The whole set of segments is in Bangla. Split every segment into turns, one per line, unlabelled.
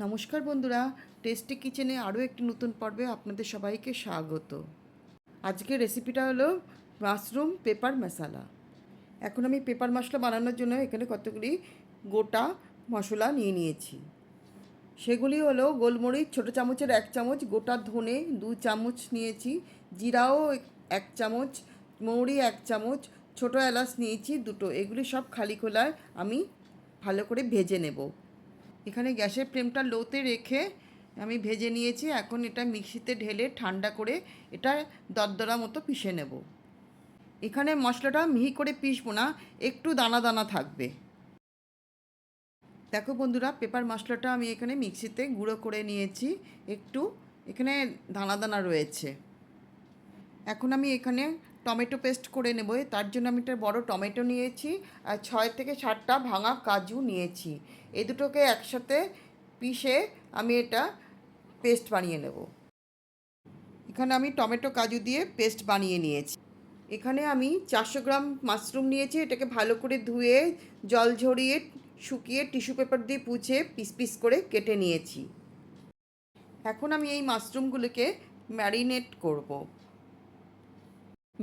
নমস্কার বন্ধুরা, টেস্টি কিচেনে আরও একটি নতুন পর্বে আপনাদের সবাইকে স্বাগত। আজকের রেসিপিটা হলো মাশরুম পেপার মশলা। এখন আমি পেপার মশলা বানানোর জন্য এখানে কতগুলি গোটা মশলা নিয়ে নিয়েছি। সেগুলি হলো গোলমরিচ ছোটো চামচের 1 চামচ, গোটা ধনে 2 চামচ নিয়েছি, জিরাও 1 চামচ, মৌরি 1 চামচ, ছোটো এলাচ নিয়েছি 2টো। এগুলি সব খালি খোলায় আমি ভালো করে ভেজে নেব। এখানে গ্যাসের ফ্লেমটা লোতে রেখে আমি ভেজে নিয়েছি। এখন এটা মিক্সিতে ঢেলে ঠান্ডা করে এটা দরদরা মতো পিষে নেব। এখানে মশলাটা মিহি করে পিষবো না, একটু দানা দানা থাকবে। দেখো বন্ধুরা, পেপার মশলাটা আমি এখানে মিক্সিতে গুঁড়ো করে নিয়েছি, একটু এখানে দানা দানা রয়েছে। এখন আমি এখানে টমেটো পেস্ট করে নেব। তার জন্য আমি একটা বড় টমেটো নিয়েছি আর 6 থেকে 7টা ভাঙা কাজু নিয়েছি। এই দুটোকে একসাথে পিষে আমি এটা পেস্ট বানিয়ে নেব। এখানে আমি টমেটো কাজু দিয়ে পেস্ট বানিয়ে নিয়েছি। এখানে আমি 400 গ্রাম মাশরুম নিয়েছি। এটাকে ভালো করে ধুয়ে জল ঝরিয়ে শুকিয়ে টিস্যু পেপার দিয়ে পুছে পিস পিস করে কেটে নিয়েছি। এখন আমি এই মাশরুমগুলোকে ম্যারিনেট করব।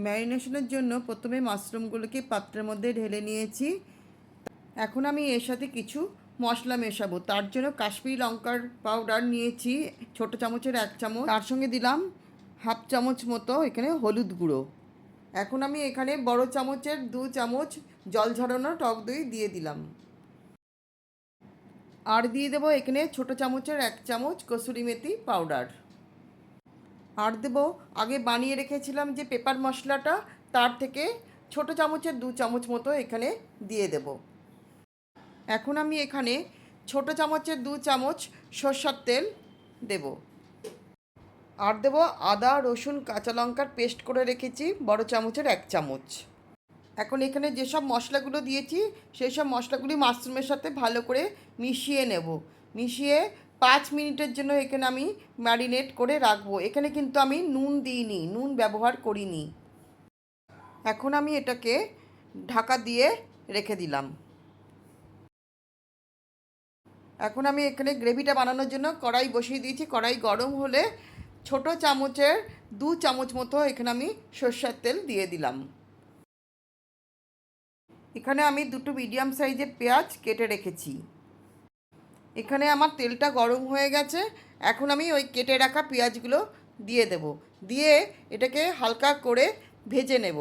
ম্যারিনেশনের জন্য প্রথমে মাশরুমগুলোকে পাত্রের মধ্যে ঢেলে নিয়েছি। এখন আমি এর সাথে কিছু মশলা মেশাবো। তার জন্য কাশ্মীরি লঙ্কার পাউডার নিয়েছি ছোটো চামচের 1 চামচ, তার সঙ্গে দিলাম হাফ চামচ মতো এখানে হলুদ গুঁড়ো। এখন আমি এখানে বড় চামচের 2 চামচ জল ঝরানো টক দই দিয়ে দিলাম। আর দিয়ে দেবো এখানে ছোটো চামচের 1 চামচ কসুরি মেথি পাউডার। আর দেবো আগে বানিয়ে রেখেছিলাম যে পেপার মশলাটা, তার থেকে ছোটো চামচের 2 চামচ মতো এখানে দিয়ে দেব। এখন আমি এখানে ছোটো চামচের 2 চামচ সরষের তেল দেব। আর দেবো আদা রসুন কাঁচা লঙ্কার পেস্ট করে রেখেছি বড় চামচের 1 চামচ। এখন এখানে যেসব মশলাগুলো দিয়েছি সেই সব মশলাগুলি মাশরুমের সাথে ভালো করে মিশিয়ে নেব। মিশিয়ে 5 মিনিটের জন্য এখানে আমি ম্যারিনেট করে রাখবো। এখানে কিন্তু আমি নুন দিইনি, নুন ব্যবহার করিনি। এখন আমি এটাকে ঢাকা দিয়ে রেখে দিলাম। এখন আমি এখানে গ্রেভিটা বানানোর জন্য কড়াই বসিয়ে দিয়েছি। কড়াই গরম হলে ছোটো চামচের 2 চামচ মতো এখানে আমি সরষের তেল দিয়ে দিলাম। এখানে আমি 2টো মিডিয়াম সাইজের পেঁয়াজ কেটে রেখেছি। এখানে আমার তেলটা গরম হয়ে গেছে। এখন আমি ওই কেটে রাখা পেঁয়াজগুলো দিয়ে দেব। দিয়ে এটাকে হালকা করে ভেজে নেব।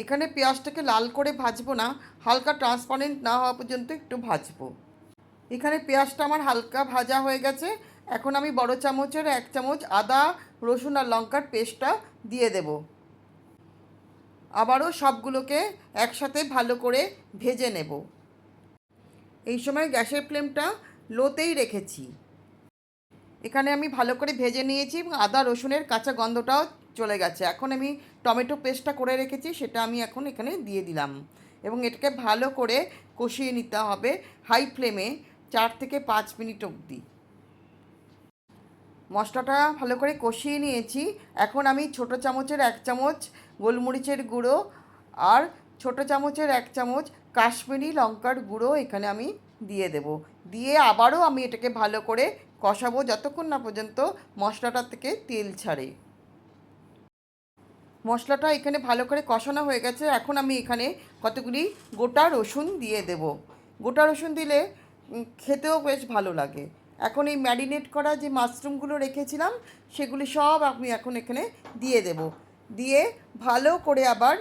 এখানে পেঁয়াজটাকে লাল করে ভাজবো না, হালকা ট্রান্সপারেন্ট না হওয়া পর্যন্ত একটু ভাজবো। এখানে পেঁয়াজটা আমার হালকা ভাজা হয়ে গেছে। এখন আমি বড় চামচের 1 চামচ আদা রসুন আর লঙ্কার পেস্টটা দিয়ে দেব। আবারও সবগুলোকে একসাথে ভালো করে ভেজে নেব। এই সময় গ্যাসের ফ্লেমটা লোতেই রেখেছি। এখানে আমি ভালো করে ভেজে নিয়েছি এবং আদা রসুনের কাঁচা গন্ধটাও চলে গেছে। এখন আমি টমেটো পেস্টটা করে রেখেছি, সেটা আমি এখন এখানে দিয়ে দিলাম এবং এটাকে ভালো করে কষিয়ে নিতে হবে হাই ফ্লেমে 4 থেকে 5 মিনিট অবধি। মশলাটা ভালো করে কষিয়ে নিয়েছি। এখন আমি ছোটো চামচের 1 চামচ গোলমরিচের গুঁড়ো আর ছোটো চামচের 1 চামচ কাশ্মীরি লঙ্কার গুঁড়ো এখানে আমি দিয়ে দেব। দিয়ে আবারও আমি এটাকে ভালো করে কষাবো যতক্ষণ না পর্যন্ত মশলাটা থেকে তেল ছাড়ে। মশলাটা এখানে ভালো করে কষানো হয়ে গেছে। এখন আমি এখানে কতগুলি গোটা রসুন দিয়ে দেব। গোটা রসুন দিলে খেতেও বেশ ভালো লাগে। এখন এই ম্যারিনেট করা যে মাশরুমগুলো রেখেছিলাম সেগুলি সব আমি এখন এখানে দিয়ে দেব। দিয়ে ভালো করে আবার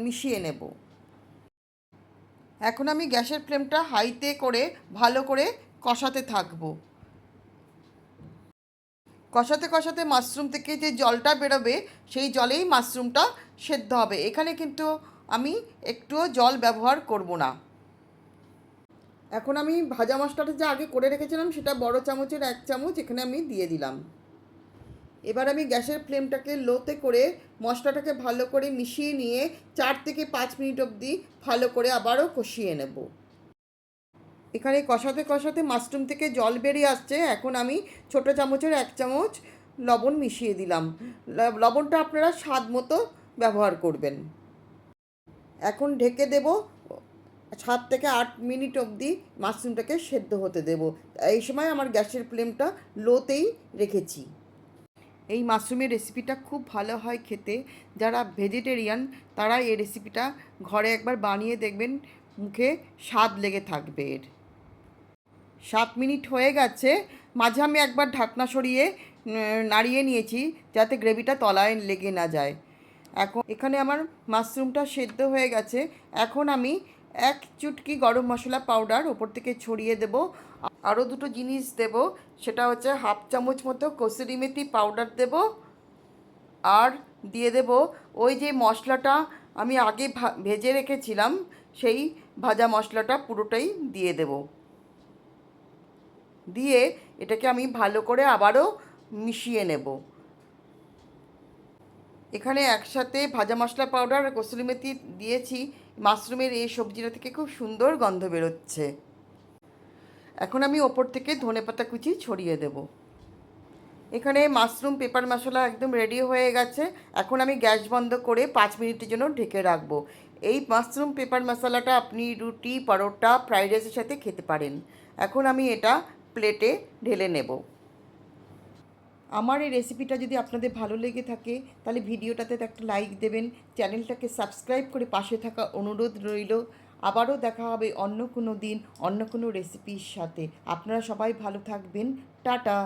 মিশিয়ে নেব। এখন আমি গ্যাসের ফ্লেমটা হাইতে করে ভালো করে কষাতে থাকবো। কষাতে কষাতে মাশরুম থেকে যে জলটা বেরোবে সেই জলেই মাশরুমটা সেদ্ধ হবে। এখানে কিন্তু আমি একটুও জল ব্যবহার করব না। এখন আমি ভাজা মশলাটা যে আগে করে রেখেছিলাম সেটা বড় চামচের 1 চামচ এখানে আমি দিয়ে দিলাম। এবার আমি গ্যাসের ফ্লেমটাকে লোতে করে মশলাটাকে ভালো করে মিশিয়ে নিয়ে 4 থেকে 5 মিনিট অবধি ভালো করে আবারও কষিয়ে নেব। এখানে কষাতে কষাতে মাশরুম থেকে জল বেরিয়ে আসছে। এখন আমি ছোটো চামচের 1 চামচ লবণ মিশিয়ে দিলাম। লবণটা আপনারা স্বাদ মতো ব্যবহার করবেন। এখন ঢেকে দেব 7 থেকে 8 মিনিট অবধি মাশরুমটাকে সেদ্ধ হতে দেব। এই সময় আমার গ্যাসের ফ্লেমটা লোতেই রেখেছি। এই মাশরুমের রেসিপিটা খুব ভালো হয় খেতে। যারা ভেজিটেরিয়ান তারা এই রেসিপিটা ঘরে একবার বানিয়ে দেখবেন, মুখে স্বাদ লেগে থাকবে এর। 7 মিনিট হয়ে গেছে। মাঝে আমি একবার ঢাকনা সরিয়ে নাড়িয়ে নিয়েছি যাতে গ্রেভিটা তলায় লেগে না যায়। এখন এখানে আমার মাশরুমটা সেদ্ধ হয়ে গেছে। এখন আমি 1 চুটকি গরম মশলা পাউডার ওপর থেকে ছড়িয়ে দেব। আরও দুটো জিনিস দেব, সেটা হচ্ছে 1/2 চামচ মতো কসুরি মেথি পাউডার দেব। আর দিয়ে দেব ওই যে মশলাটা আমি আগে ভেজে রেখেছিলাম, সেই ভাজা মশলাটা পুরোটাই দিয়ে দেব। দিয়ে এটাকে আমি ভালো করে আবারও মিশিয়ে নেব। এখানে একসাথে ভাজা মশলা পাউডার আর কসুরি মেথি দিয়েছি। মাশরুমের এই সবজিটা থেকে খুব সুন্দর গন্ধ বেরোচ্ছে। এখন আমি ওপর থেকে ধনেপাতা কুচি ছড়িয়ে দেব। এখানে মাশরুম পেপার মশলা একদম রেডি হয়ে গেছে। এখন আমি গ্যাস বন্ধ করে 5 মিনিটের জন্য ঢেকে রাখবো। এই মাশরুম পেপার মশলাটা আপনি রুটি, পরোটা, ফ্রাইড রাইসের সাথে খেতে পারেন। এখন আমি এটা প্লেটে ঢেলে নেব। আমার এই রেসিপিটা যদি আপনাদের ভালো লেগে থাকে তাহলে ভিডিওটাতে একটা লাইক দেবেন, চ্যানেলটাকে সাবস্ক্রাইব করে পাশে থাকা অনুরোধ রইল। আবারও দেখা হবে অন্য কোনো দিন অন্য কোনো রেসিপির সাথে। আপনারা সবাই ভালো থাকবেন। টাটা।